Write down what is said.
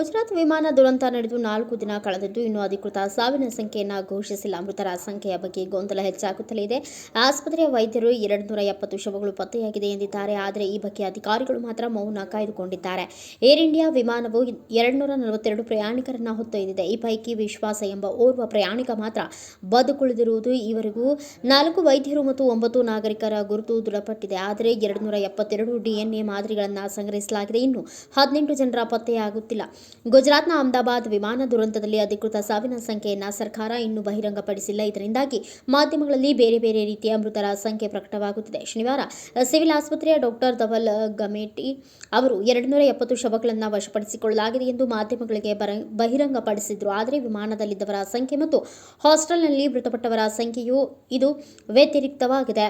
ಗುಜರಾತ್ ವಿಮಾನ ದುರಂತ ನಡೆದು 4 ದಿನ ಕಳೆದಿದ್ದು ಇನ್ನೂ ಅಧಿಕೃತ ಸಾವಿನ ಸಂಖ್ಯೆಯನ್ನು ಘೋಷಿಸಿಲ್ಲ. ಮೃತರ ಸಂಖ್ಯೆಯ ಬಗ್ಗೆ ಗೊಂದಲ ಹೆಚ್ಚಾಗುತ್ತಲೇ ಇದೆ. ಆಸ್ಪತ್ರೆಯ ವೈದ್ಯರು 270 ಶವಗಳು ಪತ್ತೆಯಾಗಿದೆ ಎಂದಿದ್ದಾರೆ. ಆದರೆ ಈ ಬಗ್ಗೆ ಅಧಿಕಾರಿಗಳು ಮಾತ್ರ ಮೌನ ಕಾಯ್ದುಕೊಂಡಿದ್ದಾರೆ. ಏರ್ ಇಂಡಿಯಾ ವಿಮಾನವು 242 ಪ್ರಯಾಣಿಕರನ್ನು ಹೊತ್ತೊಯ್ದಿದೆ. ಈ ಪೈಕಿ ವಿಶ್ವಾಸ ಎಂಬ ಓರ್ವ ಪ್ರಯಾಣಿಕ ಮಾತ್ರ ಬದುಕುಳಿದಿರುವುದು. ಈವರೆಗೂ 4 ವೈದ್ಯರು ಮತ್ತು 9 ನಾಗರಿಕರ ಗುರುತು ದೃಢಪಟ್ಟಿದೆ. ಆದರೆ 272 DNA ಮಾದರಿಗಳನ್ನು ಸಂಗ್ರಹಿಸಲಾಗಿದೆ. ಇನ್ನು 18 ಜನರ ಪತ್ತೆಯಾಗುತ್ತಿಲ್ಲ. ಗುಜರಾತ್ನ ಅಹಮದಾಬಾದ್ ವಿಮಾನ ದುರಂತದಲ್ಲಿ ಅಧಿಕೃತ ಸಾವಿನ ಸಂಖ್ಯೆಯನ್ನು ಸರ್ಕಾರ ಇನ್ನೂ ಬಹಿರಂಗಪಡಿಸಿಲ್ಲ. ಇದರಿಂದಾಗಿ ಮಾಧ್ಯಮಗಳಲ್ಲಿ ಬೇರೆ ಬೇರೆ ರೀತಿಯ ಮೃತರ ಸಂಖ್ಯೆ ಪ್ರಕಟವಾಗುತ್ತಿದೆ. ಶನಿವಾರ ಸಿವಿಲ್ ಆಸ್ಪತ್ರೆಯ ಡಾಕ್ಟರ್ ಧವಲ್ ಗಮೇಟಿ ಅವರು 270 ಶವಗಳನ್ನು ವಶಪಡಿಸಿಕೊಳ್ಳಲಾಗಿದೆ ಎಂದು ಮಾಧ್ಯಮಗಳಿಗೆ ಬಹಿರಂಗಪಡಿಸಿದ್ರು. ಆದರೆ ವಿಮಾನದಲ್ಲಿದ್ದವರ ಸಂಖ್ಯೆ ಮತ್ತು ಹಾಸ್ಟೆಲ್ನಲ್ಲಿ ಮೃತಪಟ್ಟವರ ಸಂಖ್ಯೆಯು ಇದು ವ್ಯತಿರಿಕ್ತವಾಗಿದೆ.